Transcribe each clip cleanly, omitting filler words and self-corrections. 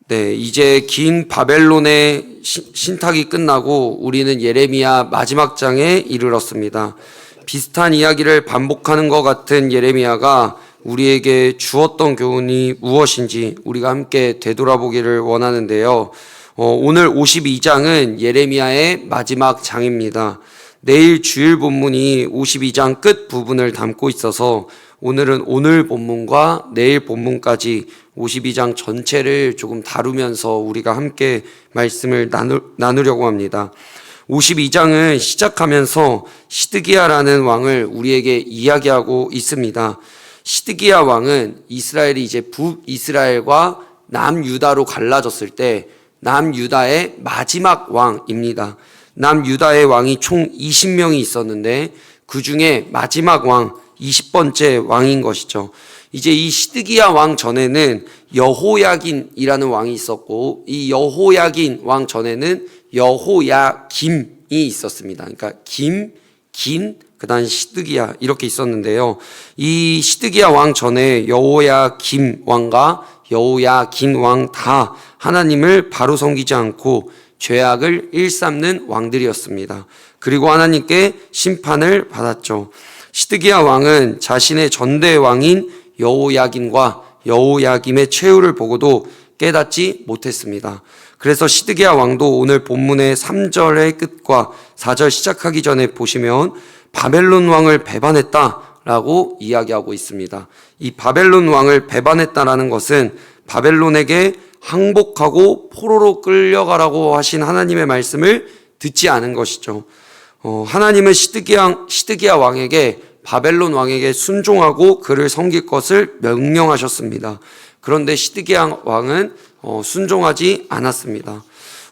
네, 이제 긴 바벨론의 신탁이 끝나고 우리는 예레미야 마지막 장에 이르렀습니다. 비슷한 이야기를 반복하는 것 같은 예레미야가 우리에게 주었던 교훈이 무엇인지 우리가 함께 되돌아보기를 원하는데요. 오늘 52장은 예레미야의 마지막 장입니다. 내일 주일 본문이 52장 끝 부분을 담고 있어서 오늘은 오늘 본문과 내일 본문까지 52장 전체를 조금 다루면서 우리가 함께 말씀을 나누려고 합니다. 52장은 시작하면서 시드기야라는 왕을 우리에게 이야기하고 있습니다. 시드기야 왕은 이스라엘이 이제 북이스라엘과 남유다로 갈라졌을 때 남유다의 마지막 왕입니다. 남유다의 왕이 총 20명이 있었는데 그 중에 마지막 왕 20번째 왕인 것이죠. 이제 이 시드기야 왕 전에는 여호야긴이라는 왕이 있었고 이 여호야긴 왕 전에는 여호야김이 있었습니다. 그러니까 긴, 그다음 시드기야 이렇게 있었는데요. 이 시드기야 왕 전에 여호야김 왕과 여호야긴 왕 다 하나님을 바로 섬기지 않고 죄악을 일삼는 왕들이었습니다. 그리고 하나님께 심판을 받았죠. 시드기야 왕은 자신의 전대 왕인 여호야긴과 여호야김의 최후를 보고도 깨닫지 못했습니다. 그래서 시드기야 왕도 오늘 본문의 3절의 끝과 4절 시작하기 전에 보시면 바벨론 왕을 배반했다라고 이야기하고 있습니다. 이 바벨론 왕을 배반했다라는 것은 바벨론에게 항복하고 포로로 끌려가라고 하신 하나님의 말씀을 듣지 않은 것이죠. 하나님은 시드기야 왕에게 바벨론 왕에게 순종하고 그를 섬길 것을 명령하셨습니다. 그런데 시드기야 왕은 순종하지 않았습니다.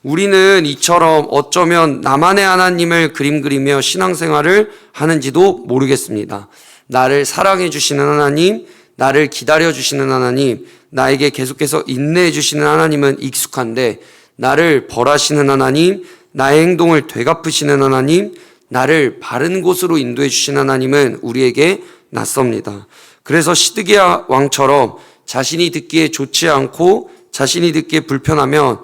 우리는 이처럼 어쩌면 나만의 하나님을 그림 그리며 신앙생활을 하는지도 모르겠습니다. 나를 사랑해 주시는 하나님, 나를 기다려 주시는 하나님, 나에게 계속해서 인내해 주시는 하나님은 익숙한데 나를 벌하시는 하나님, 나의 행동을 되갚으시는 하나님, 나를 바른 곳으로 인도해 주신 하나님은 우리에게 낯섭니다. 그래서 시드기야 왕처럼 자신이 듣기에 좋지 않고 자신이 듣기에 불편하면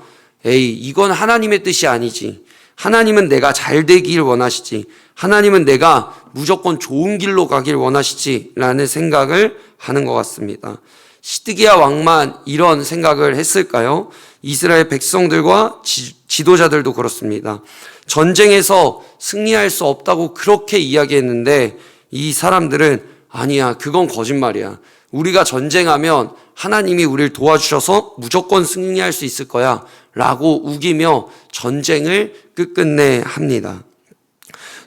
이건 하나님의 뜻이 아니지. 하나님은 내가 잘 되길 원하시지. 하나님은 내가 무조건 좋은 길로 가길 원하시지 라는 생각을 하는 것 같습니다. 시드기야 왕만 이런 생각을 했을까요? 이스라엘 백성들과 지도자들도 그렇습니다. 전쟁에서 승리할 수 없다고 그렇게 이야기했는데 이 사람들은 아니야, 그건 거짓말이야. 우리가 전쟁하면 하나님이 우리를 도와주셔서 무조건 승리할 수 있을 거야 라고 우기며 전쟁을 끝끝내 합니다.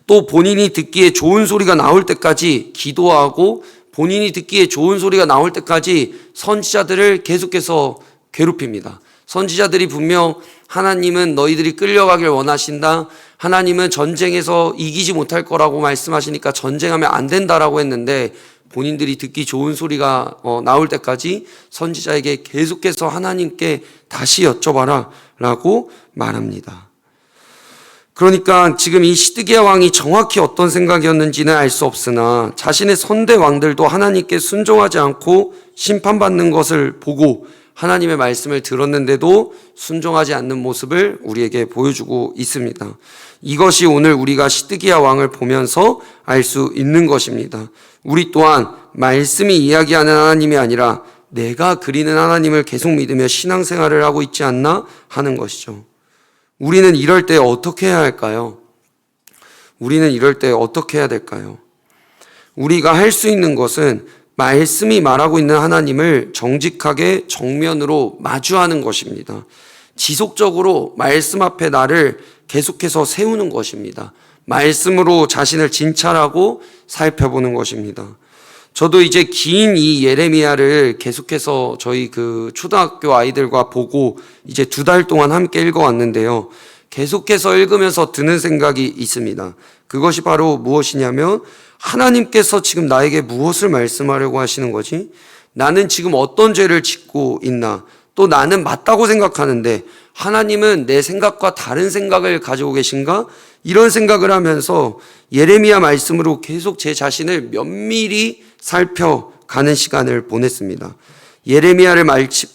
또 본인이 듣기에 좋은 소리가 나올 때까지 기도하고 본인이 듣기에 좋은 소리가 나올 때까지 선지자들을 계속해서 괴롭힙니다. 선지자들이 분명 하나님은 너희들이 끌려가길 원하신다. 하나님은 전쟁에서 이기지 못할 거라고 말씀하시니까 전쟁하면 안 된다라고 했는데 본인들이 듣기 좋은 소리가 나올 때까지 선지자에게 계속해서 하나님께 다시 여쭤봐라 라고 말합니다. 그러니까 지금 이 시드기야 왕이 정확히 어떤 생각이었는지는 알 수 없으나 자신의 선대 왕들도 하나님께 순종하지 않고 심판받는 것을 보고 하나님의 말씀을 들었는데도 순종하지 않는 모습을 우리에게 보여주고 있습니다. 이것이 오늘 우리가 시드기야 왕을 보면서 알 수 있는 것입니다. 우리 또한 말씀이 이야기하는 하나님이 아니라 내가 그리는 하나님을 계속 믿으며 신앙생활을 하고 있지 않나 하는 것이죠. 우리는 이럴 때 어떻게 해야 할까요? 우리는 이럴 때 어떻게 해야 될까요? 우리가 할 수 있는 것은 말씀이 말하고 있는 하나님을 정직하게 정면으로 마주하는 것입니다. 지속적으로 말씀 앞에 나를 계속해서 세우는 것입니다. 말씀으로 자신을 진찰하고 살펴보는 것입니다. 저도 이제 긴 이 예레미야를 계속해서 저희 그 초등학교 아이들과 보고 이제 2달 동안 함께 읽어왔는데요. 계속해서 읽으면서 드는 생각이 있습니다. 그것이 바로 무엇이냐면 하나님께서 지금 나에게 무엇을 말씀하려고 하시는 거지? 나는 지금 어떤 죄를 짓고 있나? 또 나는 맞다고 생각하는데 하나님은 내 생각과 다른 생각을 가지고 계신가? 이런 생각을 하면서 예레미야 말씀으로 계속 제 자신을 면밀히 살펴가는 시간을 보냈습니다. 예레미야를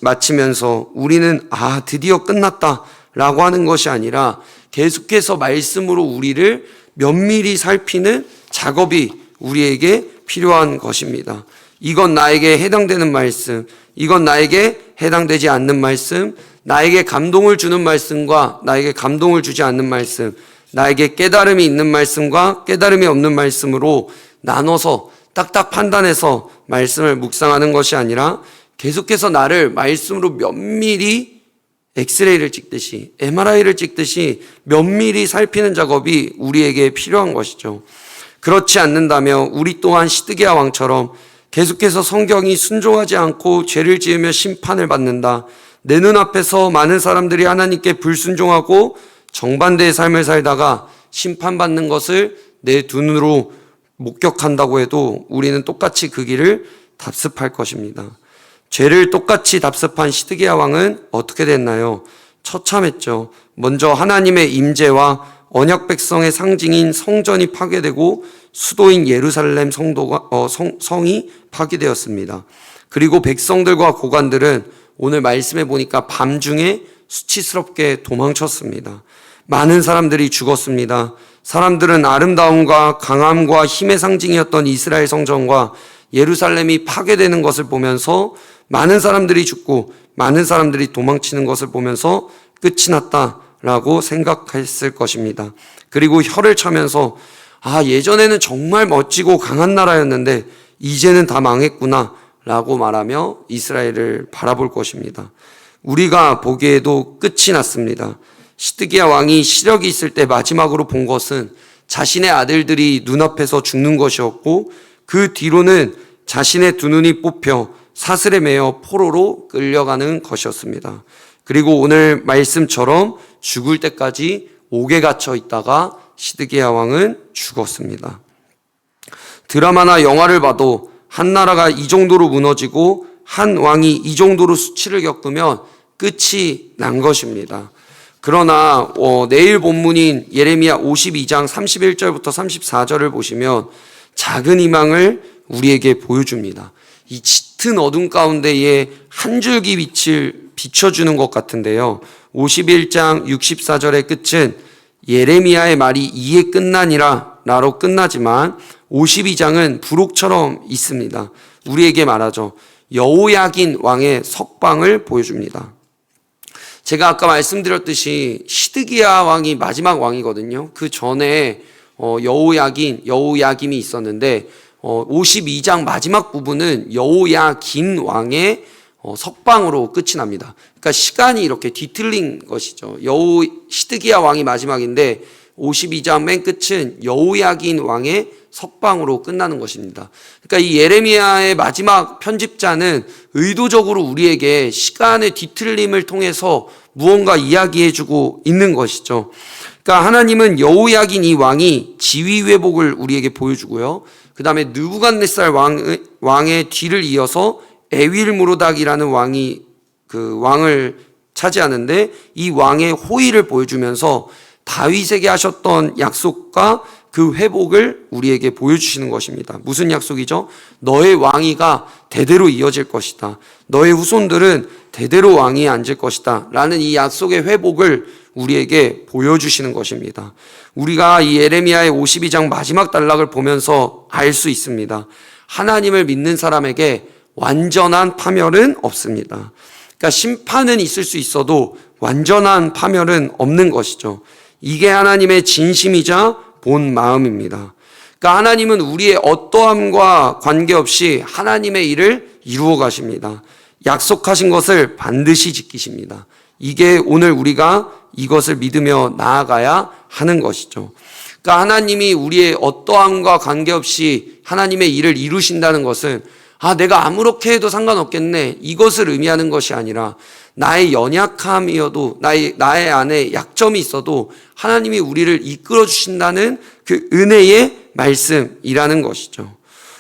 마치면서 우리는 드디어 끝났다라고 하는 것이 아니라 계속해서 말씀으로 우리를 면밀히 살피는 작업이 우리에게 필요한 것입니다. 이건 나에게 해당되는 말씀, 이건 나에게 해당되지 않는 말씀, 나에게 감동을 주는 말씀과 나에게 감동을 주지 않는 말씀, 나에게 깨달음이 있는 말씀과 깨달음이 없는 말씀으로 나눠서 딱딱 판단해서 말씀을 묵상하는 것이 아니라 계속해서 나를 말씀으로 면밀히 엑스레이를 찍듯이 MRI를 찍듯이 면밀히 살피는 작업이 우리에게 필요한 것이죠. 그렇지 않는다면 우리 또한 시드기야 왕처럼 계속해서 성경이 순종하지 않고 죄를 지으며 심판을 받는다, 내 눈앞에서 많은 사람들이 하나님께 불순종하고 정반대의 삶을 살다가 심판받는 것을 내 눈으로 목격한다고 해도 우리는 똑같이 그 길을 답습할 것입니다. 죄를 똑같이 답습한 시드기야 왕은 어떻게 됐나요? 처참했죠. 먼저 하나님의 임재와 언약 백성의 상징인 성전이 파괴되고 수도인 예루살렘 성이 파괴되었습니다. 그리고 백성들과 고관들은 오늘 말씀해 보니까 밤중에 수치스럽게 도망쳤습니다. 많은 사람들이 죽었습니다. 사람들은 아름다움과 강함과 힘의 상징이었던 이스라엘 성전과 예루살렘이 파괴되는 것을 보면서 많은 사람들이 죽고 많은 사람들이 도망치는 것을 보면서 끝이 났다라고 생각했을 것입니다. 그리고 혀를 차면서 예전에는 정말 멋지고 강한 나라였는데 이제는 다 망했구나 라고 말하며 이스라엘을 바라볼 것입니다. 우리가 보기에도 끝이 났습니다. 시드기야 왕이 시력이 있을 때 마지막으로 본 것은 자신의 아들들이 눈앞에서 죽는 것이었고 그 뒤로는 자신의 두 눈이 뽑혀 사슬에 매여 포로로 끌려가는 것이었습니다. 그리고 오늘 말씀처럼 죽을 때까지 옥에 갇혀 있다가 시드기야 왕은 죽었습니다. 드라마나 영화를 봐도 한 나라가 이 정도로 무너지고 한 왕이 이 정도로 수치를 겪으면 끝이 난 것입니다. 그러나 내일 본문인 예레미야 52장 31절부터 34절을 보시면 작은 희망을 우리에게 보여줍니다. 이 짙은 어둠 가운데에 한 줄기 빛을 비춰주는 것 같은데요. 51장 64절의 끝은 예레미야의 말이 이에 끝나니라 라로 끝나지만 52장은 부록처럼 있습니다. 우리에게 말하죠. 여호야긴 왕의 석방을 보여줍니다. 제가 아까 말씀드렸듯이 시드기야 왕이 마지막 왕이거든요. 그 전에 여호야김이 있었는데 52장 마지막 부분은 여호야긴 왕의 석방으로 끝이 납니다. 그러니까 시간이 이렇게 뒤틀린 것이죠. 시드기야 왕이 마지막인데 52장 맨 끝은 여호야긴 왕의 석방으로 끝나는 것입니다. 그러니까 이 예레미야의 마지막 편집자는 의도적으로 우리에게 시간의 뒤틀림을 통해서 무언가 이야기해주고 있는 것이죠. 그러니까 하나님은 여호야긴 이 왕이 지위 회복을 우리에게 보여주고요. 그 다음에 느부갓네살 왕의 뒤를 이어서 에윌무로닥이라는 왕이 그 왕을 차지하는데 이 왕의 호의를 보여주면서 다윗에게 하셨던 약속과 그 회복을 우리에게 보여주시는 것입니다. 무슨 약속이죠? 너의 왕위가 대대로 이어질 것이다. 너의 후손들은 대대로 왕위에 앉을 것이다. 라는 이 약속의 회복을 우리에게 보여주시는 것입니다. 우리가 이 예레미야의 52장 마지막 단락을 보면서 알 수 있습니다. 하나님을 믿는 사람에게 완전한 파멸은 없습니다. 그러니까 심판은 있을 수 있어도 완전한 파멸은 없는 것이죠. 이게 하나님의 진심이자 본 마음입니다. 그러니까 하나님은 우리의 어떠함과 관계없이 하나님의 일을 이루어 가십니다. 약속하신 것을 반드시 지키십니다. 이게 오늘 우리가 이것을 믿으며 나아가야 하는 것이죠. 그러니까 하나님이 우리의 어떠함과 관계없이 하나님의 일을 이루신다는 것은 내가 아무렇게 해도 상관없겠네, 이것을 의미하는 것이 아니라 나의 연약함이어도 나의 안에 약점이 있어도 하나님이 우리를 이끌어 주신다는 그 은혜의 말씀이라는 것이죠.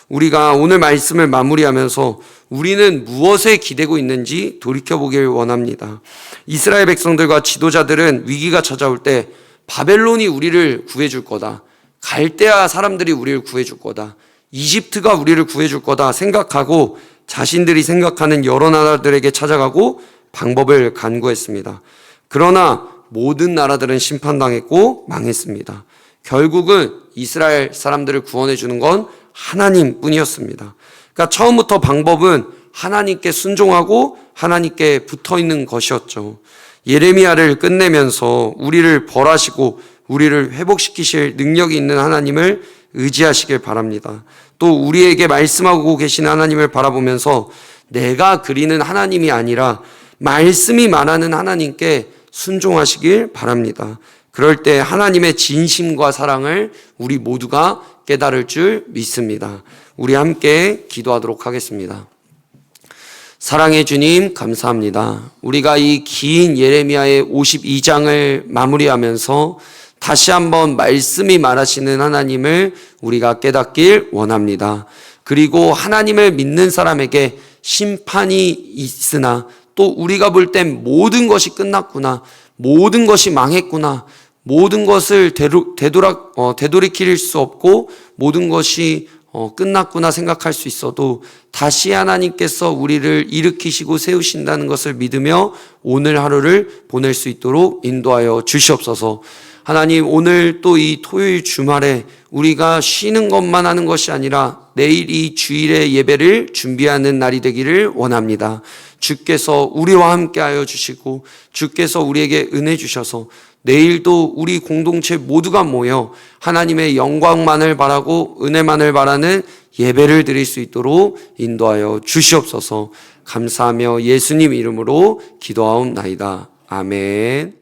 우리가 오늘 말씀을 마무리하면서 우리는 무엇에 기대고 있는지 돌이켜보길 원합니다. 이스라엘 백성들과 지도자들은 위기가 찾아올 때 바벨론이 우리를 구해줄 거다, 갈대아 사람들이 우리를 구해줄 거다, 이집트가 우리를 구해줄 거다 생각하고 자신들이 생각하는 여러 나라들에게 찾아가고 방법을 간구했습니다. 그러나 모든 나라들은 심판당했고 망했습니다. 결국은 이스라엘 사람들을 구원해 주는 건 하나님뿐이었습니다. 그러니까 처음부터 방법은 하나님께 순종하고 하나님께 붙어 있는 것이었죠. 예레미야를 끝내면서 우리를 벌하시고 우리를 회복시키실 능력이 있는 하나님을 의지하시길 바랍니다. 또 우리에게 말씀하고 계신 하나님을 바라보면서 내가 그리는 하나님이 아니라 말씀이 말하는 하나님께 순종하시길 바랍니다. 그럴 때 하나님의 진심과 사랑을 우리 모두가 깨달을 줄 믿습니다. 우리 함께 기도하도록 하겠습니다. 사랑의 주님, 감사합니다. 우리가 이 긴 예레미야의 52장을 마무리하면서 다시 한번 말씀이 말하시는 하나님을 우리가 깨닫길 원합니다. 그리고 하나님을 믿는 사람에게 심판이 있으나 또 우리가 볼 땐 모든 것이 끝났구나, 모든 것이 망했구나, 모든 것을 되돌이킬 수 없고 모든 것이 끝났구나 생각할 수 있어도 다시 하나님께서 우리를 일으키시고 세우신다는 것을 믿으며 오늘 하루를 보낼 수 있도록 인도하여 주시옵소서. 하나님, 오늘 또 이 토요일 주말에 우리가 쉬는 것만 하는 것이 아니라 내일 이 주일의 예배를 준비하는 날이 되기를 원합니다. 주께서 우리와 함께하여 주시고 주께서 우리에게 은혜 주셔서 내일도 우리 공동체 모두가 모여 하나님의 영광만을 바라고 은혜만을 바라는 예배를 드릴 수 있도록 인도하여 주시옵소서. 감사하며 예수님 이름으로 기도하옵나이다. 아멘.